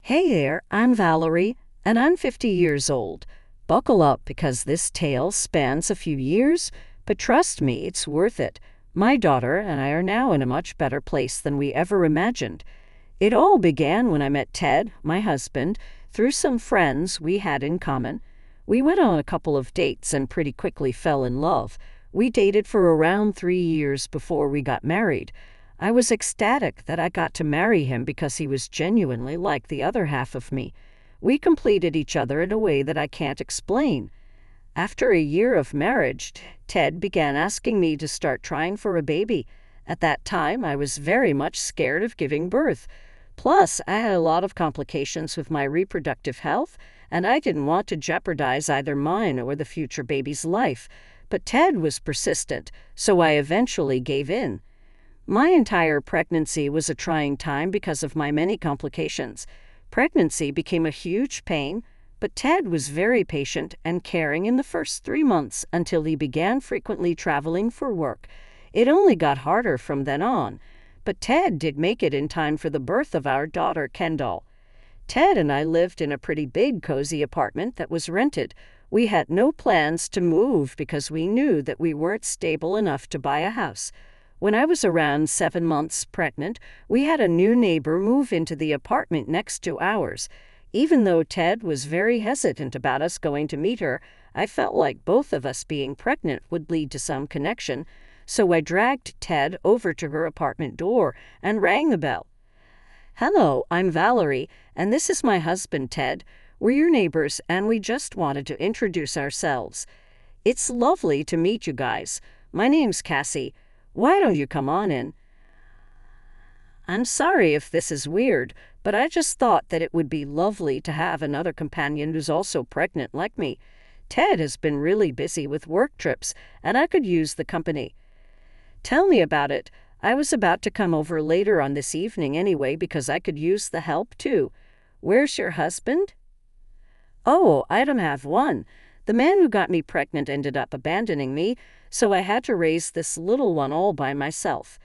Hey there, I'm Valerie, and I'm 50 years old. Buckle up because this tale spans a few years, but trust me, it's worth it. My daughter and I are now in a much better place than we ever imagined. It all began when I met Ted, my husband, through some friends we had in common. We went on a couple of dates and pretty quickly fell in love. We dated for around 3 years before we got married. I was ecstatic that I got to marry him because he was genuinely like the other half of me. We completed each other in a way that I can't explain. After a year of marriage, Ted began asking me to start trying for a baby. At that time, I was very much scared of giving birth. Plus, I had a lot of complications with my reproductive health, and I didn't want to jeopardize either mine or the future baby's life. But Ted was persistent, so I eventually gave in. My entire pregnancy was a trying time because of my many complications. Pregnancy became a huge pain, but Ted was very patient and caring in the first 3 months until he began frequently traveling for work. It only got harder from then on, but Ted did make it in time for the birth of our daughter Kendall. Ted and I lived in a pretty big, cozy apartment that was rented. We had no plans to move because we knew that we weren't stable enough to buy a house. When I was around 7 months pregnant, we had a new neighbor move into the apartment next to ours. Even though Ted was very hesitant about us going to meet her, I felt like both of us being pregnant would lead to some connection, so I dragged Ted over to her apartment door and rang the bell. "Hello, I'm Valerie, and this is my husband, Ted. We're your neighbors, and we just wanted to introduce ourselves. It's lovely to meet you guys. My name's Cassie. Why don't you come on in?" I'm sorry if this is weird, but I just thought that it would be lovely to have another companion who's also pregnant like me. Ted has been really busy with work trips, and I could use the company. Tell me about it. I was about to come over later on this evening anyway because I could use the help too. Where's your husband? Oh, I don't have one. The man who got me pregnant ended up abandoning me, so I had to raise this little one all by myself.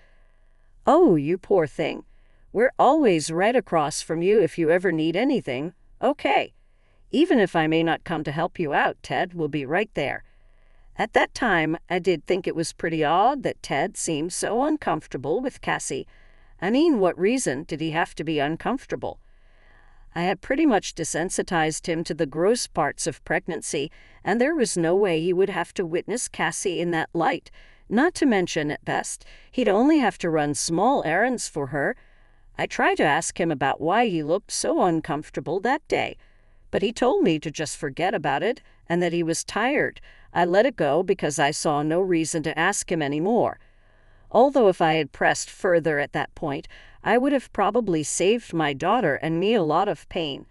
Oh, you poor thing. We're always right across from you if you ever need anything. Okay. Even if I may not come to help you out, Ted will be right there. At that time, I did think it was pretty odd that Ted seemed so uncomfortable with Cassie. I mean, what reason did he have to be uncomfortable? I had pretty much desensitized him to the gross parts of pregnancy, and there was no way he would have to witness Cassie in that light. Not to mention, at best, he'd only have to run small errands for her. I tried to ask him about why he looked so uncomfortable that day, but he told me to just forget about it and that he was tired. I let it go because I saw no reason to ask him any more. Although if I had pressed further at that point, I would have probably saved my daughter and me a lot of pain.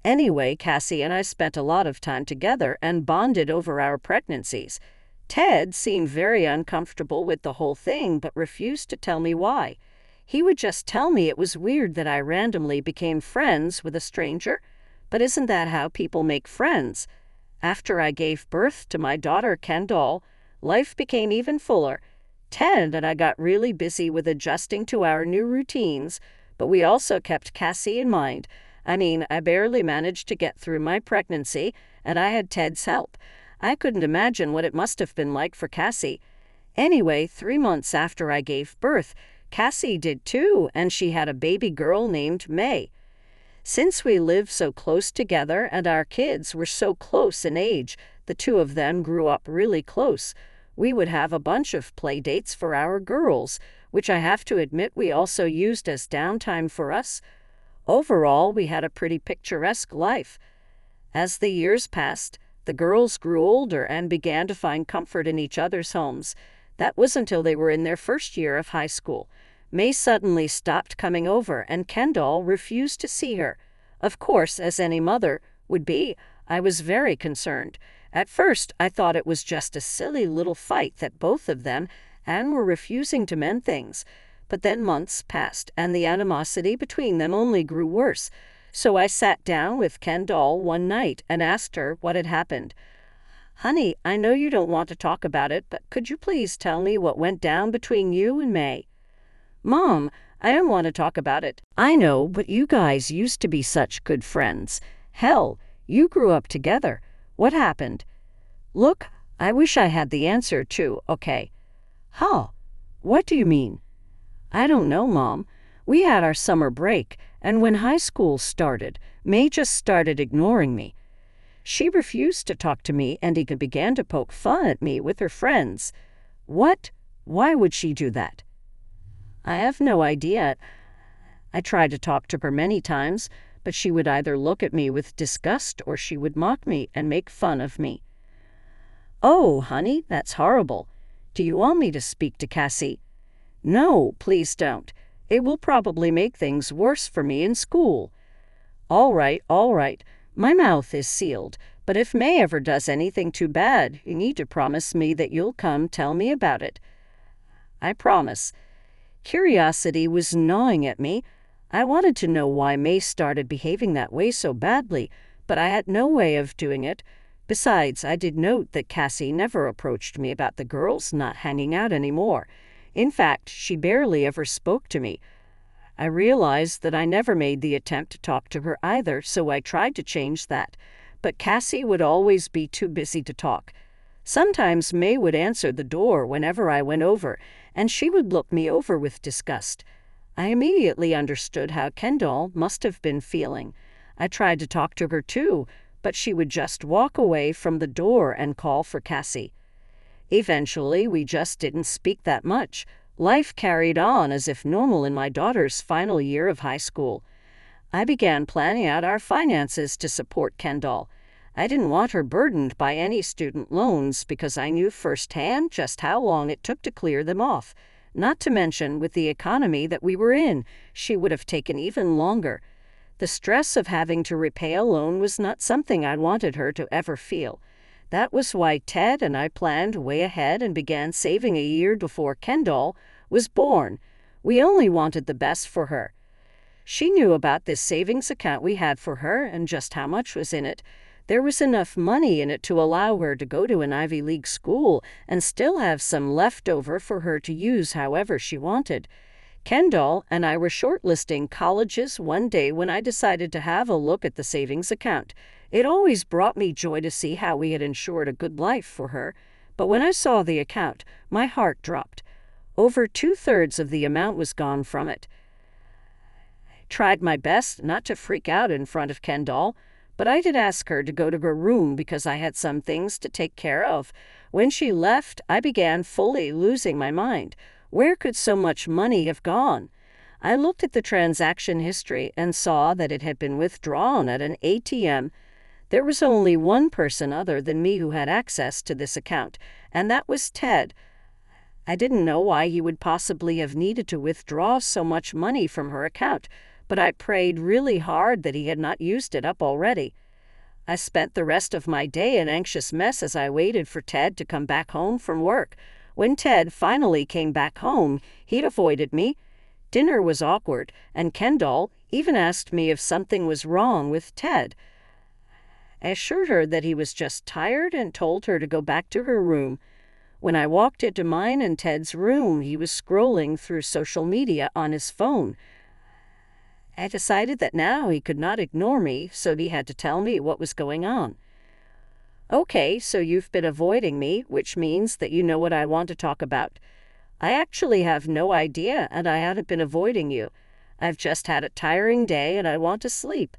Anyway, Cassie and I spent a lot of time together and bonded over our pregnancies. Ted seemed very uncomfortable with the whole thing but refused to tell me why. He would just tell me it was weird that I randomly became friends with a stranger. But isn't that how people make friends? After I gave birth to my daughter Kendall, life became even fuller. Ted and I got really busy with adjusting to our new routines, but we also kept Cassie in mind. I mean, I barely managed to get through my pregnancy, and I had Ted's help. I couldn't imagine what it must have been like for Cassie. Anyway, 3 months after I gave birth, Cassie did too, and she had a baby girl named May. Since we lived so close together and our kids were so close in age, the two of them grew up really close. We would have a bunch of play dates for our girls, which I have to admit we also used as downtime for us. Overall, we had a pretty picturesque life. As the years passed, the girls grew older and began to find comfort in each other's homes. That was until they were in their first year of high school. May suddenly stopped coming over, and Kendall refused to see her. Of course, as any mother would be, I was very concerned. At first, I thought it was just a silly little fight that both of them and were refusing to mend things. But then months passed, and the animosity between them only grew worse. So I sat down with Kendall one night and asked her what had happened. "Honey, I know you don't want to talk about it, but could you please tell me what went down between you and May?" "Mom, I don't want to talk about it. I know, but you guys used to be such good friends. Hell, you grew up together. What happened? Look, I wish I had the answer too, okay? Huh? What do you mean? I don't know, Mom. We had our summer break, and when high school started, May just started ignoring me. She refused to talk to me and even began to poke fun at me with her friends. What? Why would she do that? I have no idea. I tried to talk to her many times, but she would either look at me with disgust or she would mock me and make fun of me. Oh, honey, that's horrible. Do you want me to speak to Cassie? No, please don't. It will probably make things worse for me in school. All right, all right. My mouth is sealed, but if May ever does anything too bad, you need to promise me that you'll come tell me about it. I promise. Curiosity was gnawing at me. I wanted to know why May started behaving that way so badly, but I had no way of doing it. Besides, I did note that Cassie never approached me about the girls not hanging out anymore. In fact, she barely ever spoke to me. I realized that I never made the attempt to talk to her either, so I tried to change that. But Cassie would always be too busy to talk. Sometimes May would answer the door whenever I went over, and she would look me over with disgust. I immediately understood how Kendall must have been feeling. I tried to talk to her too, but she would just walk away from the door and call for Cassie. Eventually, we just didn't speak that much. Life carried on as if normal in my daughter's final year of high school. I began planning out our finances to support Kendall. I didn't want her burdened by any student loans because I knew firsthand just how long it took to clear them off. Not to mention, with the economy that we were in, she would have taken even longer. The stress of having to repay a loan was not something I wanted her to ever feel. That was why Ted and I planned way ahead and began saving a year before Kendall was born. We only wanted the best for her. She knew about this savings account we had for her and just how much was in it. There was enough money in it to allow her to go to an Ivy League school and still have some left over for her to use however she wanted. Kendall and I were shortlisting colleges one day when I decided to have a look at the savings account. It always brought me joy to see how we had ensured a good life for her, but when I saw the account, my heart dropped. Over 2/3 of the amount was gone from it. I tried my best not to freak out in front of Kendall, but I did ask her to go to her room because I had some things to take care of. When she left, I began fully losing my mind. Where could so much money have gone? I looked at the transaction history and saw that it had been withdrawn at an ATM. There was only one person other than me who had access to this account, and that was Ted. I didn't know why he would possibly have needed to withdraw so much money from her account, but I prayed really hard that he had not used it up already. I spent the rest of my day an anxious mess as I waited for Ted to come back home from work. When Ted finally came back home, he'd avoided me. Dinner was awkward, and Kendall even asked me if something was wrong with Ted. I assured her that he was just tired and told her to go back to her room. When I walked into mine and Ted's room, he was scrolling through social media on his phone. I decided that now he could not ignore me, so he had to tell me what was going on. Okay, so you've been avoiding me, which means that you know what I want to talk about. I actually have no idea, and I haven't been avoiding you. I've just had a tiring day, and I want to sleep.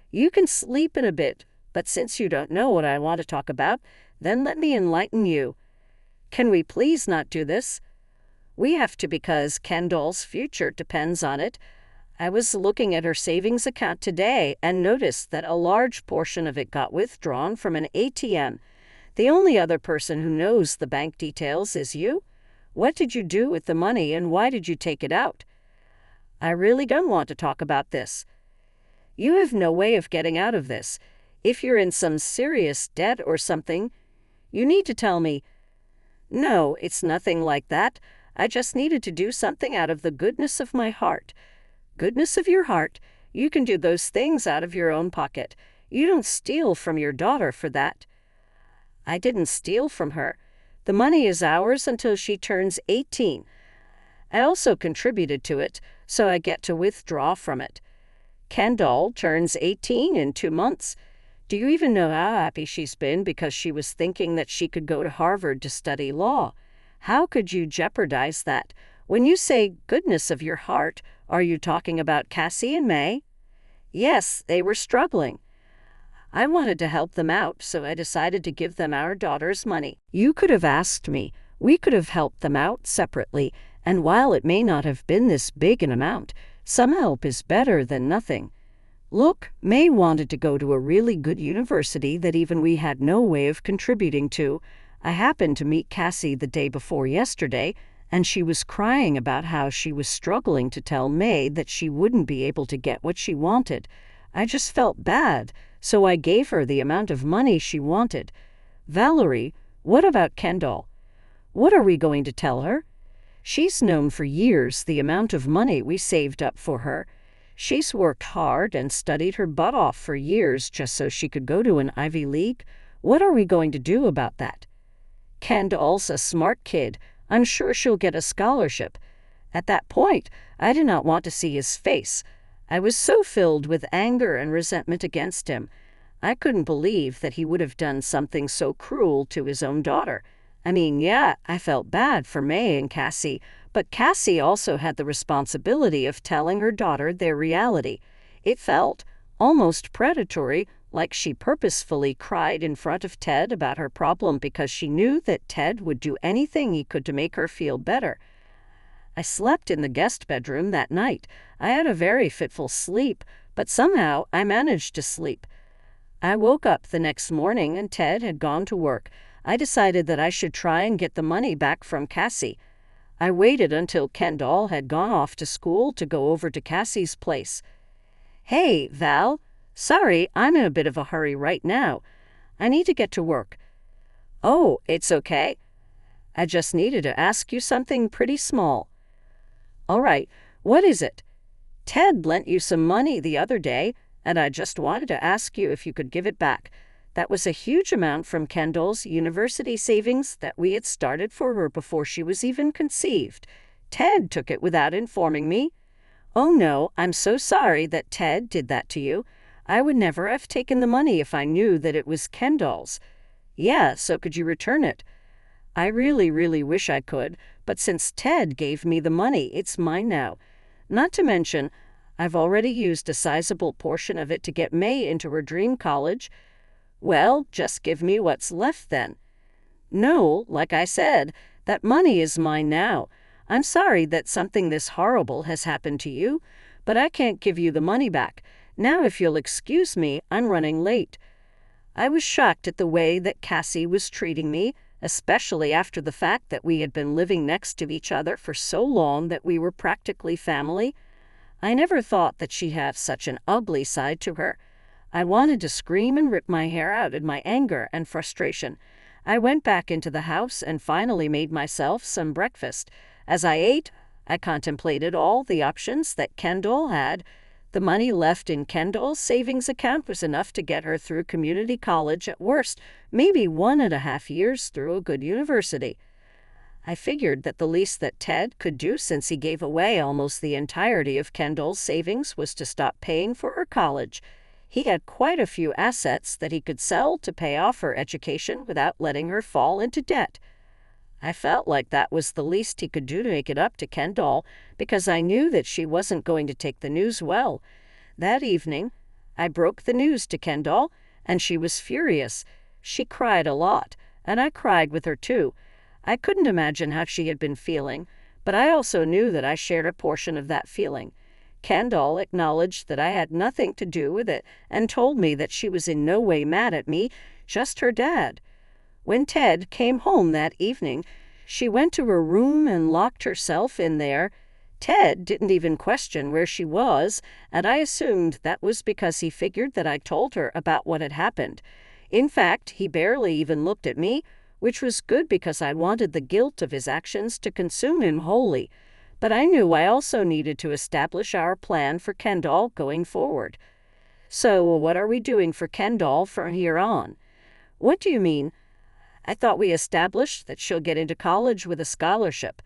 You can sleep in a bit, but since you don't know what I want to talk about, then let me enlighten you. Can we please not do this? We have to because Kendall's future depends on it. I was looking at her savings account today and noticed that a large portion of it got withdrawn from an ATM. The only other person who knows the bank details is you. What did you do with the money and why did you take it out? I really don't want to talk about this. You have no way of getting out of this. If you're in some serious debt or something, you need to tell me. No, it's nothing like that. I just needed to do something out of the goodness of my heart. Goodness of your heart? You can do those things out of your own pocket. You don't steal from your daughter for that. I didn't steal from her. The money is ours until she turns 18. I also contributed to it, so I get to withdraw from it. Kendall turns 18 in 2 months. Do you even know how happy she's been because she was thinking that she could go to Harvard to study law? How could you jeopardize that? When you say goodness of your heart, are you talking about Cassie and May? Yes, they were struggling. I wanted to help them out, so I decided to give them our daughter's money. You could have asked me. We could have helped them out separately, and while it may not have been this big an amount, some help is better than nothing. Look, May wanted to go to a really good university that even we had no way of contributing to. I happened to meet Cassie the day before yesterday, and she was crying about how she was struggling to tell May that she wouldn't be able to get what she wanted. I just felt bad, so I gave her the amount of money she wanted. Valerie, what about Kendall? What are we going to tell her? She's known for years the amount of money we saved up for her. She's worked hard and studied her butt off for years just so she could go to an Ivy League. What are we going to do about that? Kendall's a smart kid. I'm sure she'll get a scholarship. At that point, I did not want to see his face. I was so filled with anger and resentment against him. I couldn't believe that he would have done something so cruel to his own daughter. I mean, yeah, I felt bad for May and Cassie, but Cassie also had the responsibility of telling her daughter their reality. It felt almost predatory, like she purposefully cried in front of Ted about her problem because she knew that Ted would do anything he could to make her feel better. I slept in the guest bedroom that night. I had a very fitful sleep, but somehow I managed to sleep. I woke up the next morning and Ted had gone to work. I decided that I should try and get the money back from Cassie. I waited until Kendall had gone off to school to go over to Cassie's place. Hey, Val. Sorry, I'm in a bit of a hurry right now. I need to get to work. Oh, it's okay. I just needed to ask you something pretty small. All right, what is it? Ted lent you some money the other day, and I just wanted to ask you if you could give it back. That was a huge amount from Kendall's university savings that we had started for her before she was even conceived. Ted took it without informing me. Oh no, I'm so sorry that Ted did that to you. I would never have taken the money if I knew that it was Kendall's. Yeah, so could you return it? I really, really wish I could, but since Ted gave me the money, it's mine now. Not to mention, I've already used a sizable portion of it to get May into her dream college. Well, just give me what's left then. No, like I said, that money is mine now. I'm sorry that something this horrible has happened to you, but I can't give you the money back. Now, if you'll excuse me, I'm running late. I was shocked at the way that Cassie was treating me, especially after the fact that we had been living next to each other for so long that we were practically family. I never thought that she'd have such an ugly side to her. I wanted to scream and rip my hair out in my anger and frustration. I went back into the house and finally made myself some breakfast. As I ate, I contemplated all the options that Kendall had. The money left in Kendall's savings account was enough to get her through community college at worst, maybe 1.5 years through a good university. I figured that the least that Ted could do, since he gave away almost the entirety of Kendall's savings, was to stop paying for her college. He had quite a few assets that he could sell to pay off her education without letting her fall into debt. I felt like that was the least he could do to make it up to Kendall, because I knew that she wasn't going to take the news well. That evening, I broke the news to Kendall, and she was furious. She cried a lot, and I cried with her too. I couldn't imagine how she had been feeling, but I also knew that I shared a portion of that feeling. Kendall acknowledged that I had nothing to do with it and told me that she was in no way mad at me, just her dad. When Ted came home that evening, she went to her room and locked herself in there. Ted didn't even question where she was, and I assumed that was because he figured that I told her about what had happened. In fact, he barely even looked at me, which was good because I wanted the guilt of his actions to consume him wholly. But I knew I also needed to establish our plan for Kendall going forward. So what are we doing for Kendall from here on? What do you mean? I thought we established that she'll get into college with a scholarship.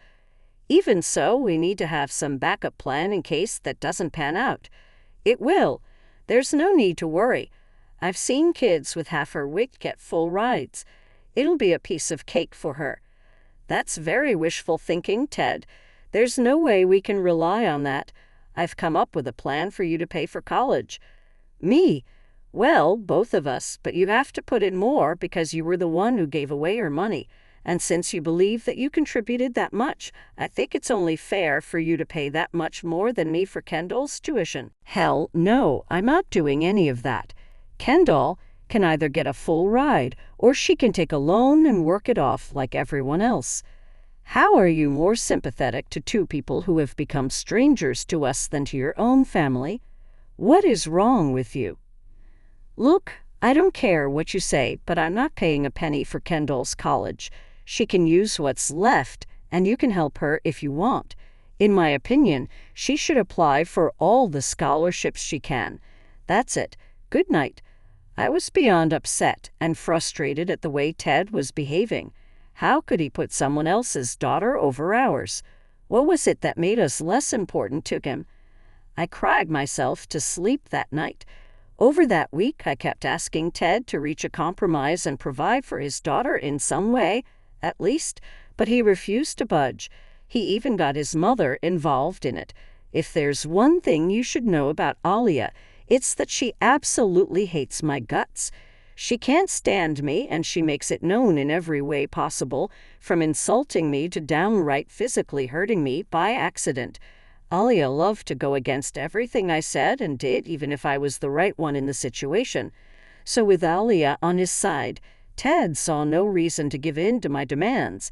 Even so, we need to have some backup plan in case that doesn't pan out. It will. There's no need to worry. I've seen kids with half her weight get full rides. It'll be a piece of cake for her. That's very wishful thinking, Ted. There's no way we can rely on that. I've come up with a plan for you to pay for college. Me? Well, both of us, but you have to put in more because you were the one who gave away your money. And since you believe that you contributed that much, I think it's only fair for you to pay that much more than me for Kendall's tuition. Hell, no, I'm not doing any of that. Kendall can either get a full ride, or she can take a loan and work it off like everyone else. How are you more sympathetic to two people who have become strangers to us than to your own family? What is wrong with you? Look, I don't care what you say, but I'm not paying a penny for Kendall's college. She can use what's left, and you can help her if you want. In my opinion, she should apply for all the scholarships she can. That's it. Good night. I was beyond upset and frustrated at the way Ted was behaving. How could he put someone else's daughter over ours? What was it that made us less important to him? I cried myself to sleep that night. Over that week, I kept asking Ted to reach a compromise and provide for his daughter in some way, at least, but he refused to budge. He even got his mother involved in it. If there's one thing you should know about Alia, it's that she absolutely hates my guts. She can't stand me, and she makes it known in every way possible, from insulting me to downright physically hurting me by accident. Alia loved to go against everything I said and did, even if I was the right one in the situation. So with Alia on his side, Ted saw no reason to give in to my demands.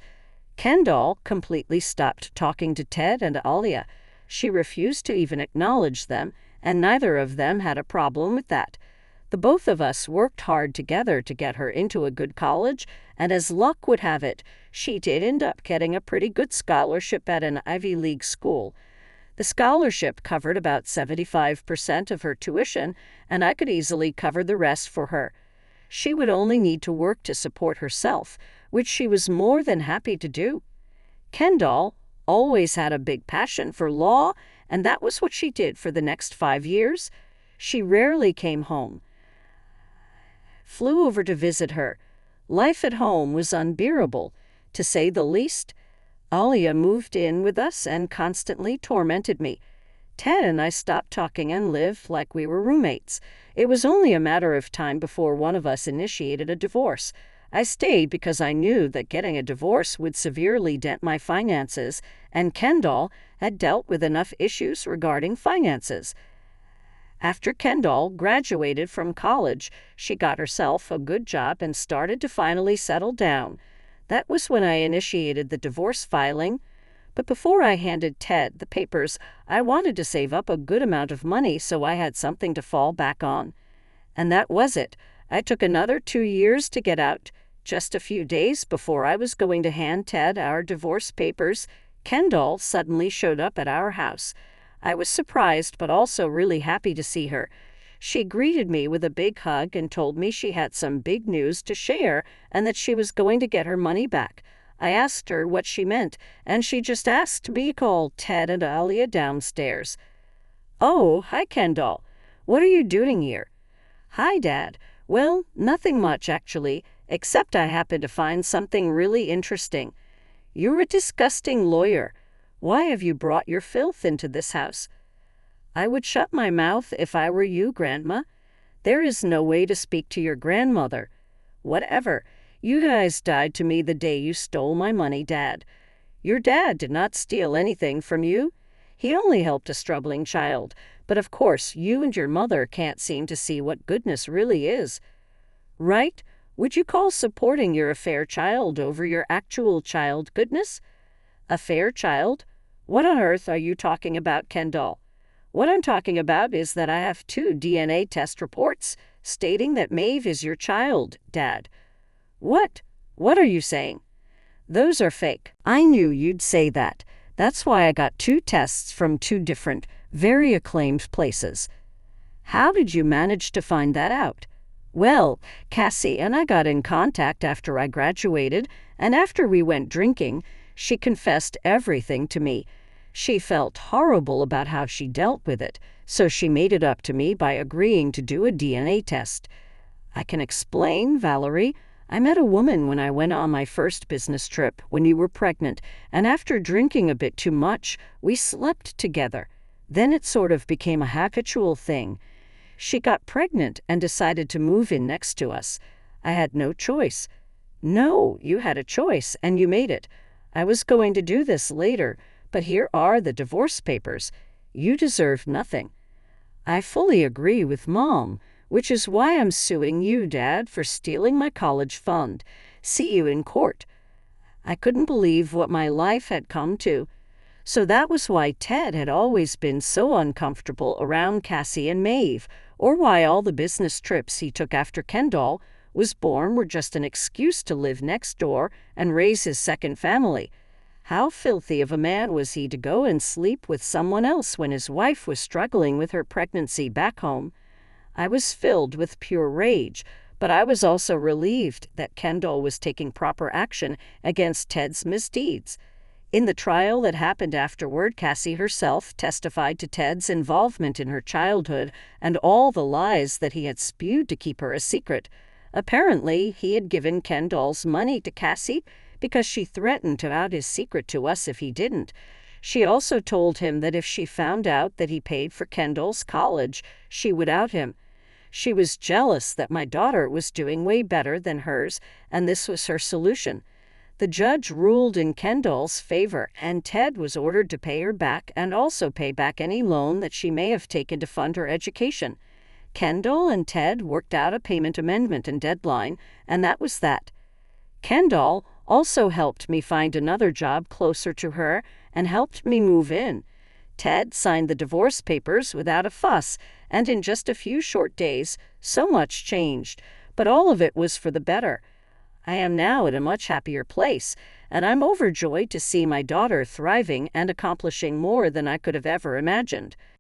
Kendall completely stopped talking to Ted and Alia. She refused to even acknowledge them, and neither of them had a problem with that. The both of us worked hard together to get her into a good college, and as luck would have it, she did end up getting a pretty good scholarship at an Ivy League school. The scholarship covered about 75% of her tuition, and I could easily cover the rest for her. She would only need to work to support herself, which she was more than happy to do. Kendall always had a big passion for law, and that was what she did for the next 5 years. She rarely came home. Flew over to visit her. Life at home was unbearable, to say the least. Alia moved in with us and constantly tormented me. Ted and I stopped talking and lived like we were roommates. It was only a matter of time before one of us initiated a divorce. I stayed because I knew that getting a divorce would severely dent my finances, and Kendall had dealt with enough issues regarding finances. After Kendall graduated from college, she got herself a good job and started to finally settle down. That was when I initiated the divorce filing. But before I handed Ted the papers, I wanted to save up a good amount of money so I had something to fall back on. And that was it. I took another 2 years to get out. Just a few days before I was going to hand Ted our divorce papers, Kendall suddenly showed up at our house. I was surprised but also really happy to see her. She greeted me with a big hug and told me she had some big news to share and that she was going to get her money back. I asked her what she meant, and she just asked me to call Ted and Alia downstairs. "Oh, hi, Kendall. What are you doing here?" "Hi, Dad. Well, nothing much, actually, except I happened to find something really interesting. You're a disgusting lawyer. Why have you brought your filth into this house?" "I would shut my mouth if I were you, Grandma. There is no way to speak to your grandmother." "Whatever. You guys died to me the day you stole my money, Dad." "Your dad did not steal anything from you. He only helped a struggling child. But of course, you and your mother can't seem to see what goodness really is." "Right? Would you call supporting your affair child over your actual child goodness?" "Affair child? What on earth are you talking about, Kendall?" "What I'm talking about is that I have 2 DNA test reports stating that Maeve is your child, Dad." "What? What are you saying?" "Those are fake. I knew you'd say that. That's why I got 2 tests from 2 different, very acclaimed places." "How did you manage to find that out?" "Well, Cassie and I got in contact after I graduated, and after we went drinking, She confessed everything to me. She felt horrible about how she dealt with it, so she made it up to me by agreeing to do a DNA test. I can explain, Valerie. I met a woman when I went on my first business trip when you were pregnant, and after drinking a bit too much, we slept together. Then it sort of became a habitual thing. She got pregnant and decided to move in next to us. I had no choice. No, you had a choice, and you made it. I was going to do this later, but here are the divorce papers. You deserve nothing. I fully agree with Mom, which is why I'm suing you, Dad, for stealing my college fund. See you in court. I couldn't believe what my life had come to. So that was why Ted had always been so uncomfortable around Cassie and Maeve, or why all the business trips he took after Kendall was born were just an excuse to live next door and raise his second family. How filthy of a man was he to go and sleep with someone else when his wife was struggling with her pregnancy back home? I was filled with pure rage, but I was also relieved that Kendall was taking proper action against Ted's misdeeds. In the trial that happened afterward, Cassie herself testified to Ted's involvement in her childhood and all the lies that he had spewed to keep her a secret. Apparently, he had given Kendall's money to Cassie because she threatened to out his secret to us if he didn't. She also told him that if she found out that he paid for Kendall's college, she would out him. She was jealous that my daughter was doing way better than hers, and this was her solution. The judge ruled in Kendall's favor, and Ted was ordered to pay her back and also pay back any loan that she may have taken to fund her education. Kendall and Ted worked out a payment amendment and deadline, and that was that. Kendall also helped me find another job closer to her and helped me move in. Ted signed the divorce papers without a fuss, and in just a few short days, so much changed, but all of it was for the better. I am now at a much happier place, and I'm overjoyed to see my daughter thriving and accomplishing more than I could have ever imagined.